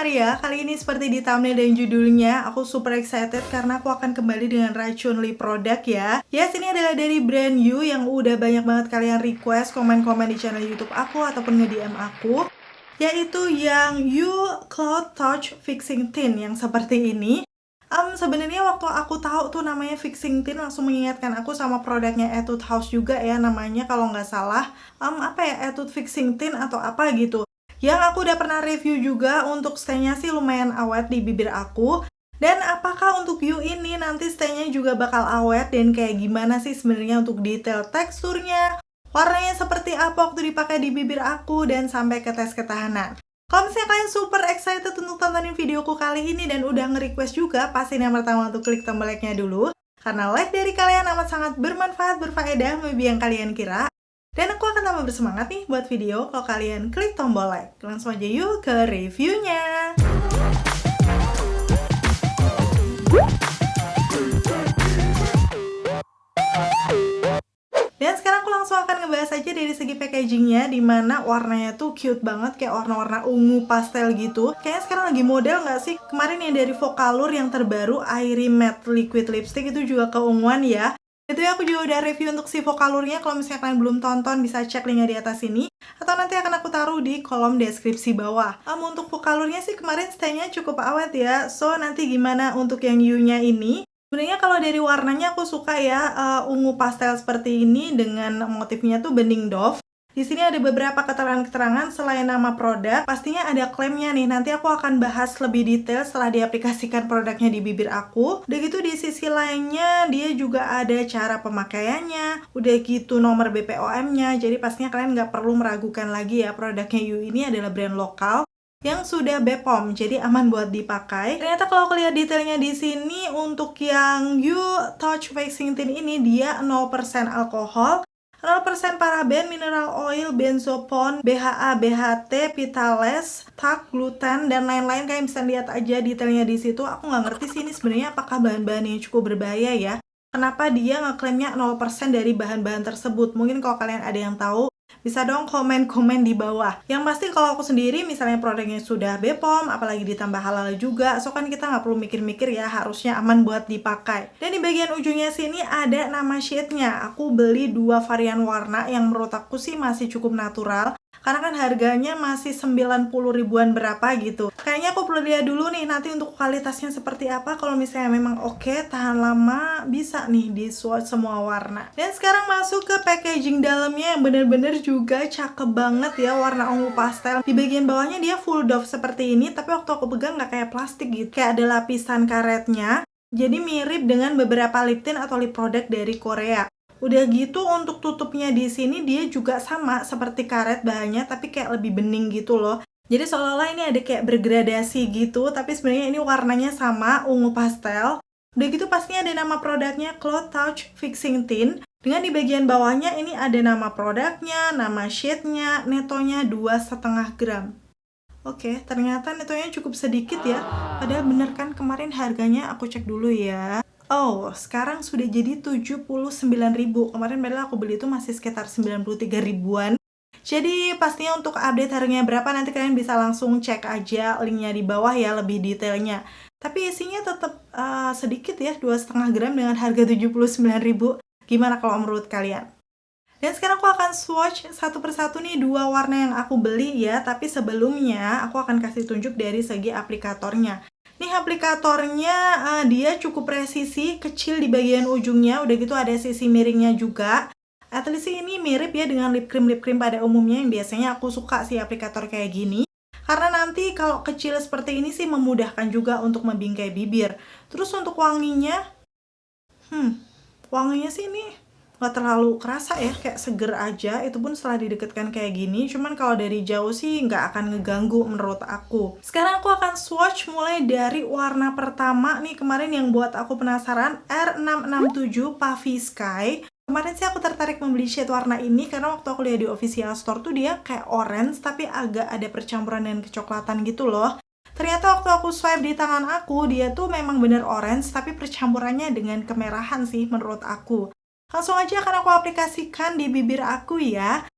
Maria. Kali ini seperti di thumbnail dan judulnya, aku super excited karena aku akan kembali dengan racun lip product ya. Yes, ini adalah dari brand You yang udah banyak banget kalian request komen-komen di channel YouTube aku ataupun nge-DM aku, yaitu yang You Cloud Touch Fixing Tint yang seperti ini. Sebenarnya waktu aku tahu tuh namanya Fixing Tint langsung mengingatkan aku sama produknya Etude House juga ya, namanya kalau nggak salah Etude Fixing Tint atau apa gitu. Yang aku udah pernah review juga, untuk stay-nya sih lumayan awet di bibir aku. Dan apakah untuk You ini nanti stay-nya juga bakal awet dan kayak gimana sih sebenarnya untuk detail teksturnya, warnanya seperti apa waktu dipakai di bibir aku, dan sampai ke tes ketahanan. Kalau misalnya kalian super excited untuk tontonin videoku kali ini dan udah nge-request juga, pastiin yang pertama untuk klik tombol like-nya dulu. Karena like dari kalian amat sangat bermanfaat, berfaedah, lebih yang kalian kira. Dan aku akan tambah bersemangat nih buat video kalau kalian klik tombol like. Langsung aja yuk ke reviewnya. Dan sekarang aku langsung akan ngebahas aja dari segi packagingnya, dimana warnanya tuh cute banget, kayak warna-warna ungu pastel gitu. Kayaknya sekarang lagi model nggak sih? Kemarin yang dari Vocalour yang terbaru, Airy Matte Liquid Lipstick, itu juga keunguan ya. Itu ya, aku juga udah review untuk si Vocalour-nya. Kalau misalnya kalian belum tonton, bisa cek linknya di atas sini, atau nanti akan aku taruh di kolom deskripsi bawah. Untuk Vocalour-nya sih kemarin stay-nya cukup awet ya. So, nanti gimana untuk yang You-nya ini? Sebenarnya kalau dari warnanya aku suka ya, ungu pastel seperti ini dengan motifnya tuh bening doff. Di sini ada beberapa keterangan-keterangan selain nama produk, pastinya ada klaimnya nih. Nanti aku akan bahas lebih detail setelah diaplikasikan produknya di bibir aku. Udah gitu di sisi lainnya dia juga ada cara pemakaiannya, udah gitu nomor BPOM-nya. Jadi pastinya kalian nggak perlu meragukan lagi ya, produknya You ini adalah brand lokal yang sudah BPOM, jadi aman buat dipakai. Ternyata kalau aku lihat detailnya di sini, untuk yang You Touch Fixing Tint ini dia 0% alkohol, 0% paraben, mineral oil, benzopon, BHA, BHT, pitales, talc, gluten, dan lain-lain. Kalian bisa lihat aja detailnya di situ. Aku nggak ngerti sih ini sebenarnya apakah bahan-bahan yang cukup berbahaya ya. Kenapa dia ngeklaimnya 0% dari bahan-bahan tersebut? Mungkin kalau kalian ada yang tahu, bisa dong komen-komen di bawah. Yang pasti kalau aku sendiri, misalnya produknya sudah BPOM, apalagi ditambah halal juga, so kan kita nggak perlu mikir-mikir ya, harusnya aman buat dipakai. Dan di bagian ujungnya sini ada nama shade-nya. Aku beli 2 varian warna yang menurut aku sih masih cukup natural, karena kan harganya masih 90 ribuan berapa gitu. Kayaknya aku perlu lihat dulu nih nanti untuk kualitasnya seperti apa. Kalau misalnya memang oke, tahan lama, bisa nih di swatch semua warna. Dan sekarang masuk ke packaging dalamnya yang bener-bener juga cakep banget ya, warna ungu pastel. Di bagian bawahnya dia full doff seperti ini, tapi waktu aku pegang nggak kayak plastik gitu, kayak ada lapisan karetnya. Jadi mirip dengan beberapa lip tint atau lip product dari Korea. Udah gitu untuk tutupnya di sini dia juga sama seperti karet bahannya, tapi kayak lebih bening gitu loh. Jadi seolah-olah ini ada kayak bergradasi gitu, tapi sebenarnya ini warnanya sama, ungu pastel. Udah gitu pastinya ada nama produknya Cloud Touch Fixing Tint. Dengan di bagian bawahnya ini ada nama produknya, nama shade-nya, netonya 2,5 gram. Oke, ternyata netonya cukup sedikit ya. Padahal bener kan kemarin harganya aku cek dulu ya. Oh, sekarang sudah jadi 79.000. Kemarin padahal aku beli itu masih sekitar 93 ribuan. Jadi pastinya untuk update harganya berapa nanti kalian bisa langsung cek aja linknya di bawah ya, lebih detailnya. Tapi isinya tetap sedikit ya, 2,5 gram dengan harga 79.000. Gimana kalau menurut kalian? Dan sekarang aku akan swatch satu persatu nih 2 warna yang aku beli ya. Tapi sebelumnya aku akan kasih tunjuk dari segi aplikatornya. Nih aplikatornya dia cukup presisi, kecil di bagian ujungnya, udah gitu ada sisi miringnya juga. At least ini mirip ya dengan lip cream pada umumnya yang biasanya aku suka sih aplikator kayak gini. Karena nanti kalau kecil seperti ini sih memudahkan juga untuk membingkai bibir. Terus untuk wanginya, wanginya sih ini nggak terlalu kerasa ya, kayak seger aja, itu pun setelah didekatkan kayak gini. Cuman kalau dari jauh sih nggak akan ngeganggu menurut aku. Sekarang aku akan swatch mulai dari warna pertama nih, kemarin yang buat aku penasaran, R667 Puffy Sky. Kemarin sih aku tertarik membeli shade warna ini karena waktu aku lihat di official store tuh dia kayak orange tapi agak ada percampuran dengan kecoklatan gitu loh. Ternyata waktu aku swipe di tangan aku, dia tuh memang bener orange tapi percampurannya dengan kemerahan sih menurut aku. Langsung aja akan aku aplikasikan di bibir aku ya.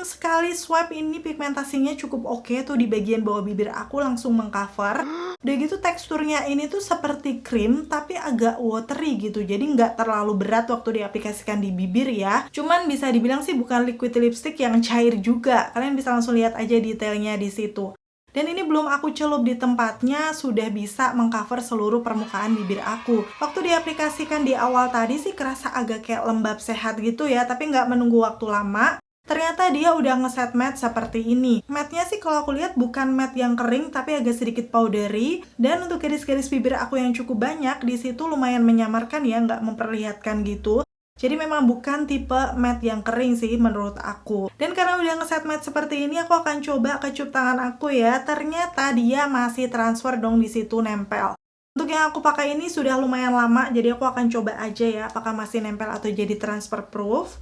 Sekali swipe ini pigmentasinya cukup oke tuh di bagian bawah bibir aku langsung mengcover. Udah gitu teksturnya ini tuh seperti krim tapi agak watery gitu. Jadi nggak terlalu berat waktu diaplikasikan di bibir ya. Cuman bisa dibilang sih bukan liquid lipstick yang cair juga. Kalian bisa langsung lihat aja detailnya di situ. Dan ini belum aku celup di tempatnya, sudah bisa mengcover seluruh permukaan bibir aku. Waktu diaplikasikan di awal tadi sih kerasa agak kayak lembab sehat gitu ya, tapi nggak menunggu waktu lama. Ternyata dia udah ngeset matte seperti ini. Matte-nya sih kalau aku lihat bukan matte yang kering, tapi agak sedikit powdery. Dan untuk garis-garis bibir aku yang cukup banyak, di situ lumayan menyamarkan ya, nggak memperlihatkan gitu. Jadi memang bukan tipe matte yang kering sih menurut aku. Dan karena udah ngeset matte seperti ini, aku akan coba kecup tangan aku ya. Ternyata dia masih transfer dong di situ nempel. Untuk yang aku pakai ini sudah lumayan lama, jadi aku akan coba aja ya apakah masih nempel atau jadi transfer proof.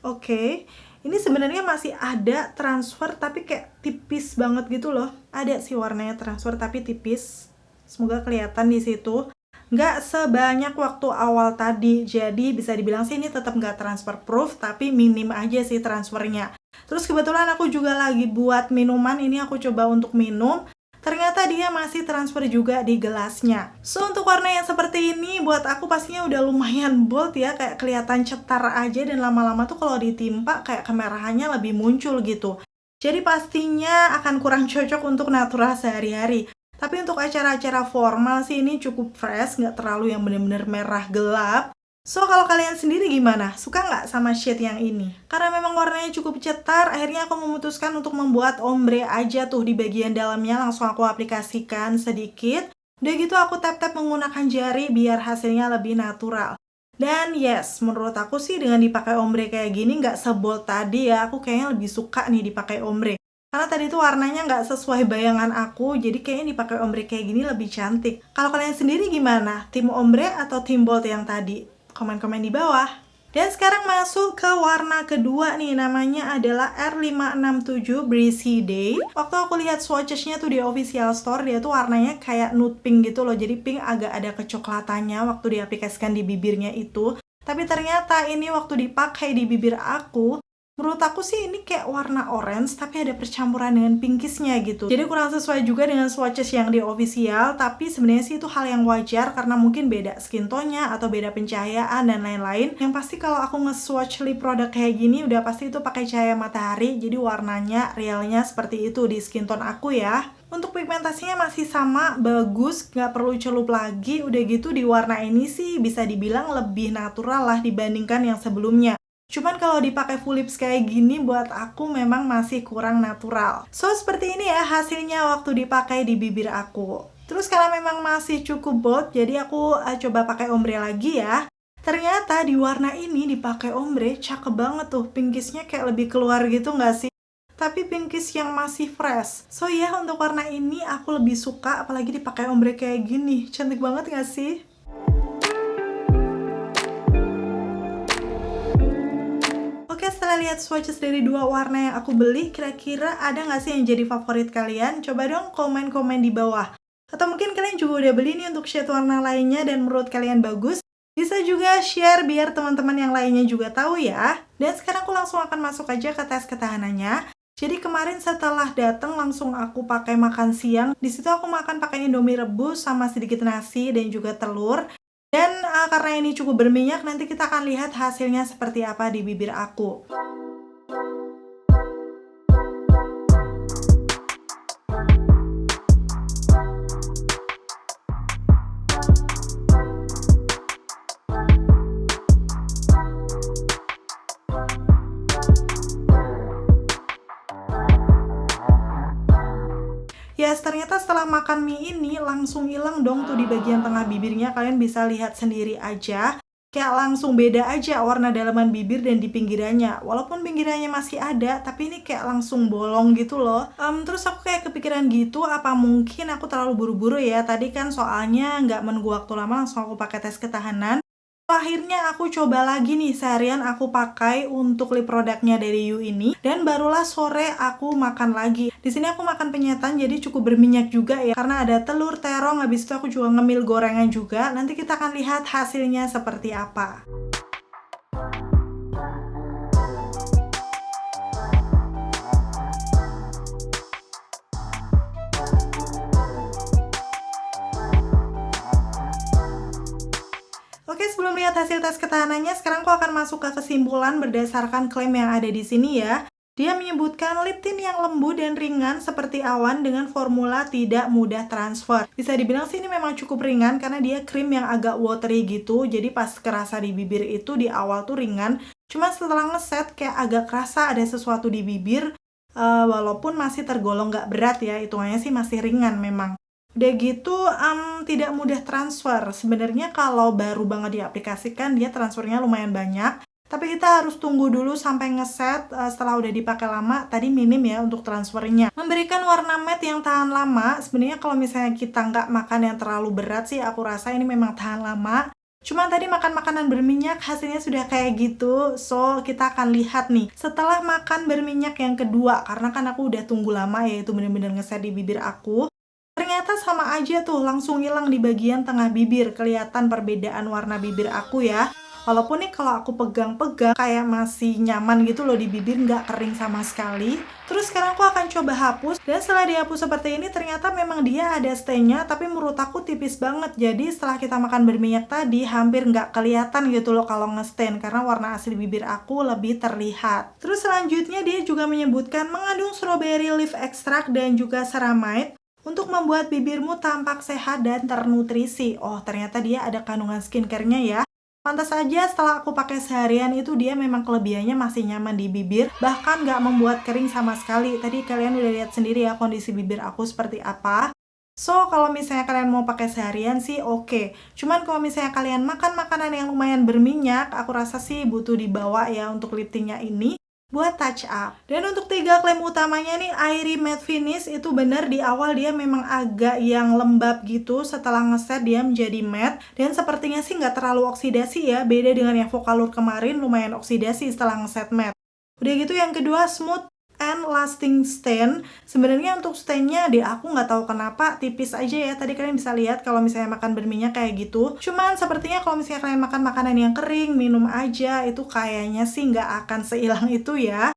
Oke, ini sebenarnya masih ada transfer tapi kayak tipis banget gitu loh. Ada sih warnanya transfer tapi tipis. Semoga kelihatan di situ. Nggak sebanyak waktu awal tadi, jadi bisa dibilang sih ini tetap nggak transfer proof, tapi minim aja sih transfernya. Terus kebetulan aku juga lagi buat minuman, ini aku coba untuk minum. Ternyata dia masih transfer juga di gelasnya. So, untuk warna yang seperti ini buat aku pastinya udah lumayan bold ya, kayak kelihatan cetar aja dan lama-lama tuh kalau ditimpa kayak kemerahannya lebih muncul gitu. Jadi pastinya akan kurang cocok untuk natural sehari-hari. Tapi untuk acara-acara formal sih ini cukup fresh, nggak terlalu yang bener-bener merah gelap. So, kalau kalian sendiri gimana? Suka nggak sama shade yang ini? Karena memang warnanya cukup cetar, akhirnya aku memutuskan untuk membuat ombre aja tuh di bagian dalamnya, langsung aku aplikasikan sedikit. Udah gitu aku tap-tap menggunakan jari biar hasilnya lebih natural. Dan yes, menurut aku sih dengan dipakai ombre kayak gini nggak sebold tadi ya, aku kayaknya lebih suka nih dipakai ombre. Karena tadi tuh warnanya nggak sesuai bayangan aku, jadi kayaknya dipakai ombre kayak gini lebih cantik. Kalau kalian sendiri gimana? Tim ombre atau tim bold yang tadi? Komen-komen di bawah. Dan sekarang masuk ke warna kedua nih, namanya adalah R567 Breezy Day. Waktu aku lihat swatches-nya tuh di official store, dia tuh warnanya kayak nude pink gitu loh. Jadi pink agak ada kecoklatannya waktu diaplikasikan di bibirnya itu. Tapi ternyata ini waktu dipakai di bibir aku, menurut aku sih ini kayak warna orange tapi ada percampuran dengan pinkisnya gitu. Jadi kurang sesuai juga dengan swatches yang di official, tapi sebenarnya sih itu hal yang wajar karena mungkin beda skin tone-nya atau beda pencahayaan dan lain-lain. Yang pasti kalau aku nge-swatch lip produk kayak gini udah pasti itu pakai cahaya matahari, jadi warnanya realnya seperti itu di skin tone aku ya. Untuk pigmentasinya masih sama, bagus, nggak perlu celup lagi. Udah gitu di warna ini sih bisa dibilang lebih natural lah dibandingkan yang sebelumnya. Cuman kalau dipakai full lips kayak gini buat aku memang masih kurang natural. So, seperti ini ya hasilnya waktu dipakai di bibir aku. Terus karena memang masih cukup bold, jadi aku coba pakai ombre lagi ya. Ternyata di warna ini dipakai ombre cakep banget tuh. Pinkisnya kayak lebih keluar gitu nggak sih? Tapi pinkis yang masih fresh. So ya, untuk warna ini aku lebih suka apalagi dipakai ombre kayak gini. Cantik banget nggak sih? Oke, setelah lihat swatches dari dua warna yang aku beli, kira-kira ada nggak sih yang jadi favorit kalian? Coba dong komen-komen di bawah. Atau mungkin kalian juga udah beli nih untuk shade warna lainnya dan menurut kalian bagus. Bisa juga share biar teman-teman yang lainnya juga tahu ya. Dan sekarang aku langsung akan masuk aja ke tes ketahanannya. Jadi kemarin setelah datang langsung aku pakai makan siang. Di situ aku makan pakai Indomie rebus sama sedikit nasi dan juga telur. Dan karena ini cukup berminyak, nanti kita akan lihat hasilnya seperti apa di bibir aku. Yes, ternyata setelah makan mie ini langsung hilang dong tuh di bagian tengah bibirnya. Kalian bisa lihat sendiri aja. Kayak langsung beda aja warna dalaman bibir dan di pinggirannya. Walaupun pinggirannya masih ada, tapi ini kayak langsung bolong gitu loh. Terus aku kayak kepikiran gitu, apa mungkin aku terlalu buru-buru ya? Tadi kan soalnya nggak menunggu waktu lama, langsung aku pakai tes ketahanan. Akhirnya aku coba lagi nih, seharian aku pakai untuk lip produknya dari You ini, dan barulah sore aku makan lagi. Di sini aku makan penyetan jadi cukup berminyak juga ya, karena ada telur, terong, habis itu aku juga ngemil gorengan juga. Nanti kita akan lihat hasilnya seperti apa. sebelum lihat hasil tes ketahanannya, sekarang aku akan masuk ke kesimpulan berdasarkan klaim yang ada di sini ya. Dia menyebutkan lip tint yang lembut dan ringan seperti awan dengan formula tidak mudah transfer. Bisa dibilang sih ini memang cukup ringan karena dia krim yang agak watery gitu. Jadi pas kerasa di bibir itu di awal tuh ringan. Cuma setelah ngeset kayak agak kerasa ada sesuatu di bibir. Walaupun masih tergolong nggak berat ya, hitungannya sih masih ringan memang. Udah gitu tidak mudah transfer. Sebenarnya kalau baru banget diaplikasikan dia transfernya lumayan banyak. Tapi kita harus tunggu dulu sampai ngeset setelah udah dipakai lama. Tadi minim ya untuk transfernya. Memberikan warna matte yang tahan lama. Sebenarnya kalau misalnya kita nggak makan yang terlalu berat sih, aku rasa ini memang tahan lama. Cuman tadi makan makanan berminyak hasilnya sudah kayak gitu. So kita akan lihat nih setelah makan berminyak yang kedua. Karena kan aku udah tunggu lama ya, itu bener-bener ngeset di bibir aku. Ternyata sama aja tuh, langsung hilang di bagian tengah bibir. Kelihatan perbedaan warna bibir aku ya. Walaupun nih kalau aku pegang-pegang kayak masih nyaman gitu loh di bibir, nggak kering sama sekali. Terus sekarang aku akan coba hapus. Dan setelah dihapus seperti ini ternyata memang dia ada stay-nya, tapi menurut aku tipis banget. Jadi setelah kita makan berminyak tadi hampir nggak kelihatan gitu loh kalau nge-stain, karena warna asli bibir aku lebih terlihat. Terus selanjutnya dia juga menyebutkan mengandung strawberry leaf extract dan juga ceramide untuk membuat bibirmu tampak sehat dan ternutrisi. Oh, ternyata dia ada kandungan skincare-nya ya. Pantas aja setelah aku pakai seharian itu dia memang kelebihannya masih nyaman di bibir, bahkan nggak membuat kering sama sekali. Tadi kalian udah lihat sendiri ya kondisi bibir aku seperti apa. So, kalau misalnya kalian mau pakai seharian sih oke. Cuman kalau misalnya kalian makan makanan yang lumayan berminyak, aku rasa sih butuh dibawa ya untuk lip tint-nya ini buat touch up. Dan untuk 3 klaim utamanya nih, Airy Matte Finish itu bener di awal dia memang agak yang lembab gitu. Setelah ngeset dia menjadi matte. Dan sepertinya sih nggak terlalu oksidasi ya. Beda dengan yang Focallure kemarin lumayan oksidasi setelah ngeset matte. Udah gitu yang kedua smooth and lasting stain. Sebenarnya untuk stainnya di aku nggak tahu kenapa tipis aja ya. Tadi kalian bisa lihat kalau misalnya makan berminyak kayak gitu. Cuman sepertinya kalau misalnya kalian makan makanan yang kering, minum aja, itu kayaknya sih nggak akan sehilang itu ya.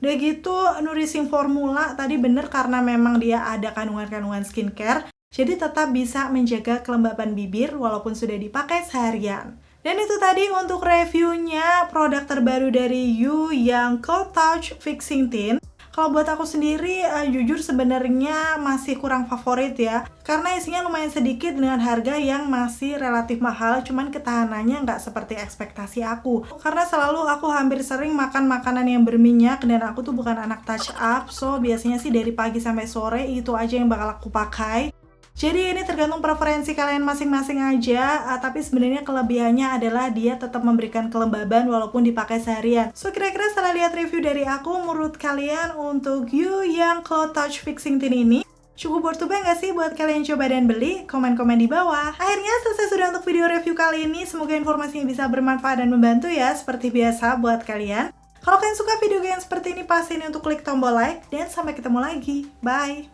Udah gitu nourishing formula tadi bener karena memang dia ada kandungan-kandungan skincare. Jadi tetap bisa menjaga kelembapan bibir walaupun sudah dipakai seharian. Dan itu tadi untuk reviewnya produk terbaru dari You yang Cold Touch Fixing Tint. Kalau buat aku sendiri, jujur sebenarnya masih kurang favorit ya. Karena isinya lumayan sedikit dengan harga yang masih relatif mahal, cuman ketahanannya nggak seperti ekspektasi aku. Karena selalu aku hampir sering makan makanan yang berminyak, dan aku tuh bukan anak touch up, so biasanya sih dari pagi sampai sore itu aja yang bakal aku pakai. Jadi ini tergantung preferensi kalian masing-masing aja, tapi sebenarnya kelebihannya adalah dia tetap memberikan kelembaban walaupun dipakai seharian. So kira-kira setelah lihat review dari aku, menurut kalian untuk You yang Cloud Touch Fixing Tint ini cukup worth to buy nggak sih buat kalian coba dan beli? Komen-komen di bawah. Akhirnya selesai sudah untuk video review kali ini. Semoga informasinya bisa bermanfaat dan membantu ya, seperti biasa buat kalian. Kalau kalian suka video yang seperti ini, pastiin untuk klik tombol like, dan sampai ketemu lagi. Bye!